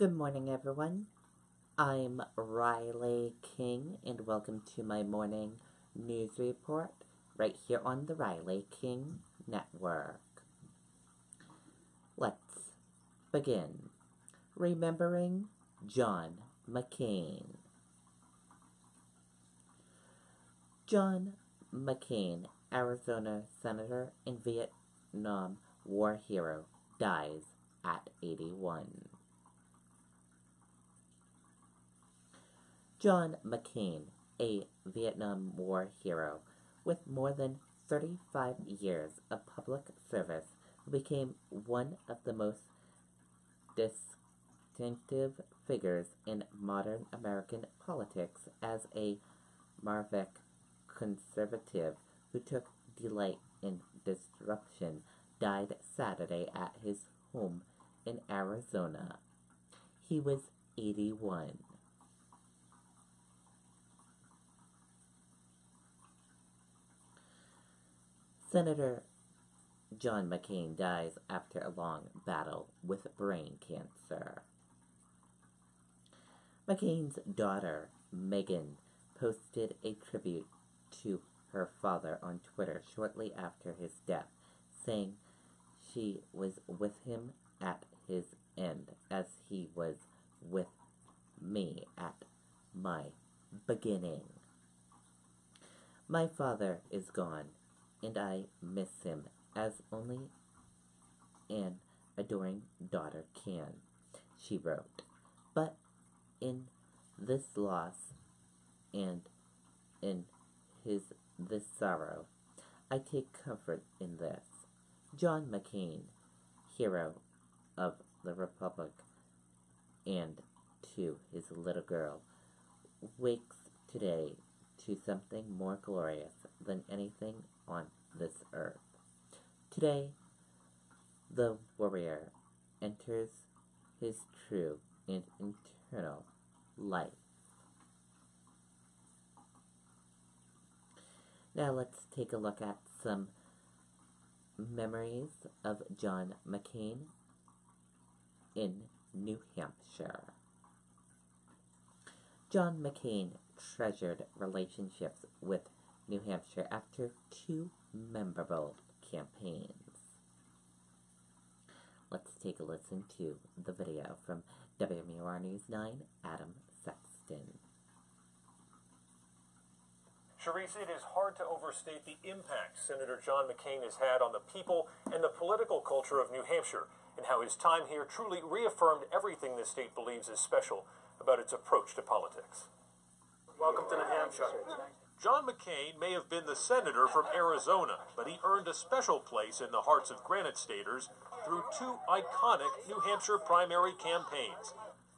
Good morning, everyone. I'm Riley King, and welcome to my morning news report right here on the Riley King Network. Let's begin. Remembering John McCain. John McCain, Arizona Senator and Vietnam War hero, dies at 81. John McCain, a Vietnam War hero with more than 35 years of public service, who became one of the most distinctive figures in modern American politics as a maverick conservative who took delight in disruption, died Saturday at his home in Arizona. He was 81. Senator John McCain dies after a long battle with brain cancer. McCain's daughter, Megan, posted a tribute to her father on Twitter shortly after his death, saying she was with him at his end as he was with me at my beginning. My father is gone, and I miss him as only an adoring daughter can, she wrote. But in this loss and in this sorrow, I take comfort in this. John McCain, hero of the Republic, and to his little girl, wakes today to something more glorious than anything on this earth. Today, the warrior enters his true and eternal life. Now let's take a look at some memories of John McCain in New Hampshire. John McCain treasured relationships with New Hampshire after two memorable campaigns. Let's take a listen to the video from WMUR News 9, Adam Sexton. Charisse, it is hard to overstate the impact Senator John McCain has had on the people and the political culture of New Hampshire, and how his time here truly reaffirmed everything the state believes is special about its approach to politics. Welcome to New Hampshire. John McCain may have been the senator from Arizona, but he earned a special place in the hearts of Granite Staters through two iconic New Hampshire primary campaigns.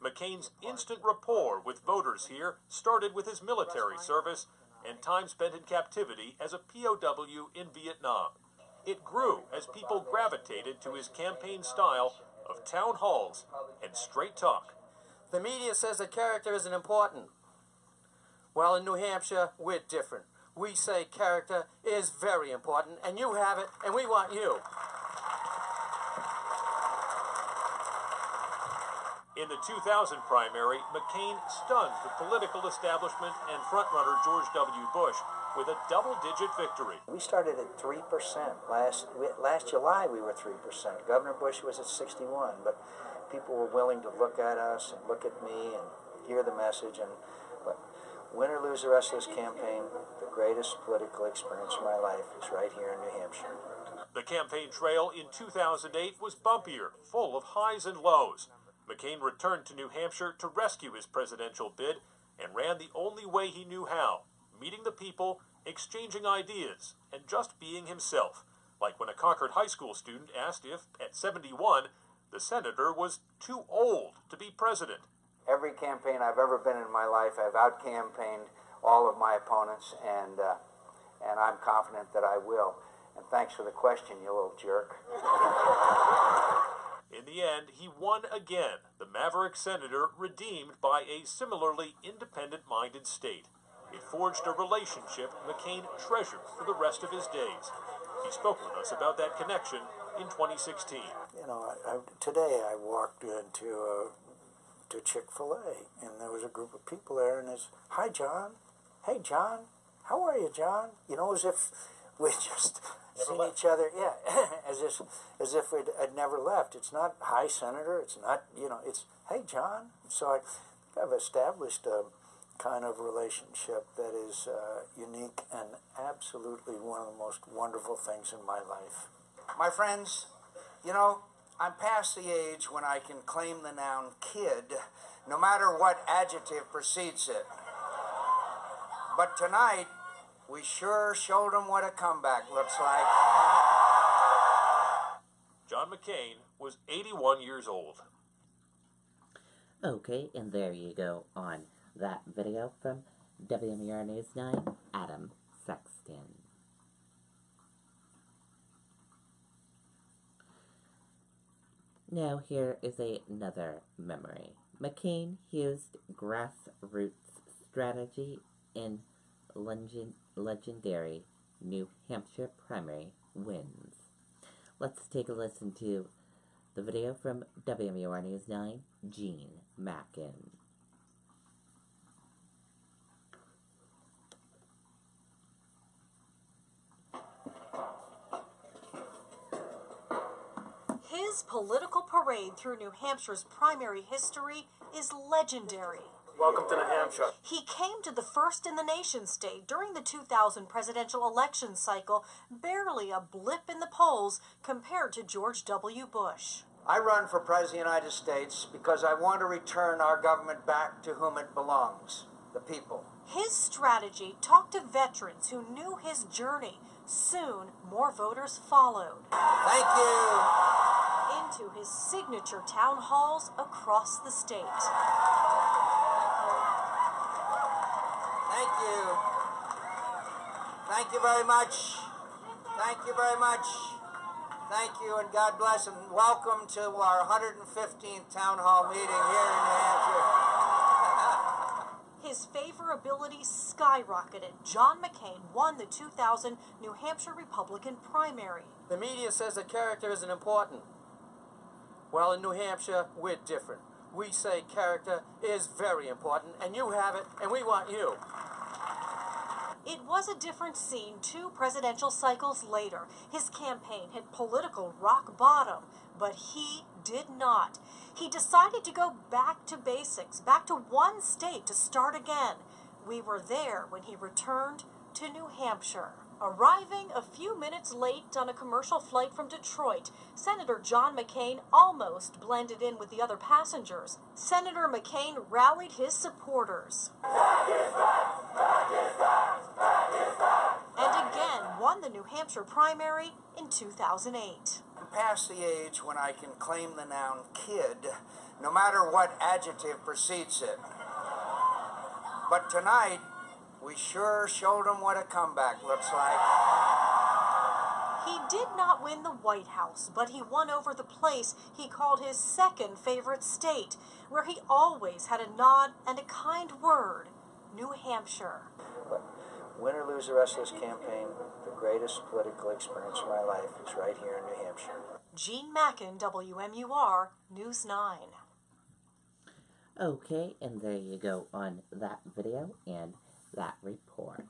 McCain's instant rapport with voters here started with his military service and time spent in captivity as a POW in Vietnam. It grew as people gravitated to his campaign style of town halls and straight talk. The media says that character isn't important. Well, in New Hampshire, we're different. We say character is very important, and you have it, and we want you. In the 2000 primary, McCain stunned the political establishment and frontrunner George W. Bush with a double-digit victory. We started at 3%. Last July, we were 3%. Governor Bush was at 61%, but people were willing to look at us and look at me and hear the message. But win or lose the rest of this campaign, the greatest political experience of my life is right here in New Hampshire. The campaign trail in 2008 was bumpier, full of highs and lows. McCain returned to New Hampshire to rescue his presidential bid and ran the only way he knew how, meeting the people, exchanging ideas, and just being himself, like when a Concord High School student asked if, at 71, the senator was too old to be president. Every campaign I've ever been in my life, I've out-campaigned all of my opponents, and I'm confident that I will. And thanks for the question, you little jerk. In the end, he won again, the maverick senator redeemed by a similarly independent-minded state. It forged a relationship McCain treasured for the rest of his days. He spoke with us about that connection in 2016. You know, today I walked into to Chick-fil-A, and there was a group of people there, and it's, "Hi, John. Hey, John. How are you, John?" You know, as if we'd just seen each other, yeah, as if had never left. It's not, "Hi, Senator." It's not, you know, it's, "Hey, John." So I've established a kind of relationship that is unique and absolutely one of the most wonderful things in my life. My friends, you know, I'm past the age when I can claim the noun kid, no matter what adjective precedes it. But tonight, we sure showed them what a comeback looks like. John McCain was 81 years old. Okay, and there you go on that video from WMUR News 9, Adam Sexton. Now here is another memory. McCain used grassroots strategy in legendary New Hampshire primary wins. Let's take a listen to the video from WMUR News 9, Gene Mackin. His political parade through New Hampshire's primary history is legendary. Welcome to New Hampshire. He came to the first in the nation state during the 2000 presidential election cycle, barely a blip in the polls compared to George W. Bush. I run for President of the United States because I want to return our government back to whom it belongs, the people. His strategy talked to veterans who knew his journey. Soon, more voters followed. Thank you. Into his signature town halls across the state. Thank you. Thank you very much. Thank you very much. Thank you, and God bless, and welcome to our 115th town hall meeting here in New Hampshire. His favorability skyrocketed. John McCain won the 2000 New Hampshire Republican primary. The media says that character isn't important. Well, in New Hampshire, we're different. We say character is very important, and you have it, and we want you. It was a different scene 2 presidential cycles later. His campaign hit political rock bottom, but he did not. He decided to go back to basics, back to one state to start again. We were there when he returned to New Hampshire. Arriving a few minutes late on a commercial flight from Detroit, Senator John McCain almost blended in with the other passengers. Senator McCain rallied his supporters. And again won the New Hampshire primary in 2008. I'm past the age when I can claim the noun kid, no matter what adjective precedes it. But tonight, we sure showed them what a comeback looks like. He did not win the White House, but he won over the place he called his second favorite state, where he always had a nod and a kind word, New Hampshire. But win or lose the rest of this campaign, the greatest political experience of my life is right here in New Hampshire. Gene Mackin, WMUR, News 9. Okay, and there you go on that video and that report.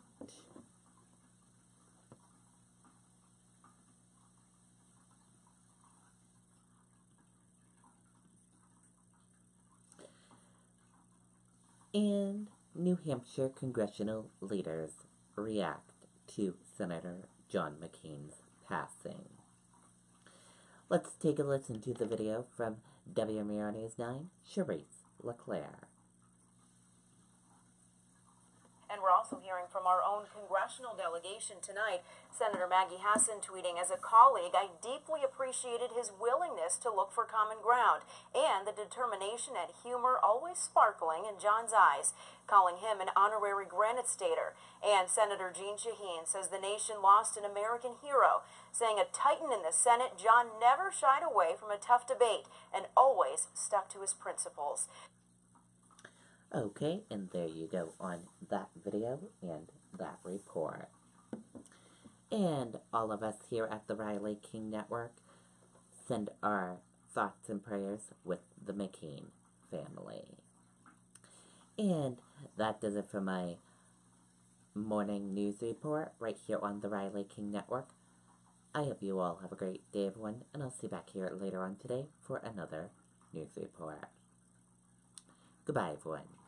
And New Hampshire congressional leaders react to Senator John McCain's passing. Let's take a listen to the video from WMUR News 9, Charisse LeClaire. And we're also hearing from our own congressional delegation tonight. Senator Maggie Hassan tweeting, "As a colleague, I deeply appreciated his willingness to look for common ground and the determination and humor always sparkling in John's eyes," calling him an honorary Granite Stater. And Senator Jean Shaheen says the nation lost an American hero, saying a titan in the Senate, John never shied away from a tough debate and always stuck to his principles. Okay, and there you go on that video and that report. And all of us here at the Riley King Network send our thoughts and prayers with the McCain family. And that does it for my morning news report right here on the Riley King Network. I hope you all have a great day, everyone, and I'll see you back here later on today for another news report. Goodbye, everyone.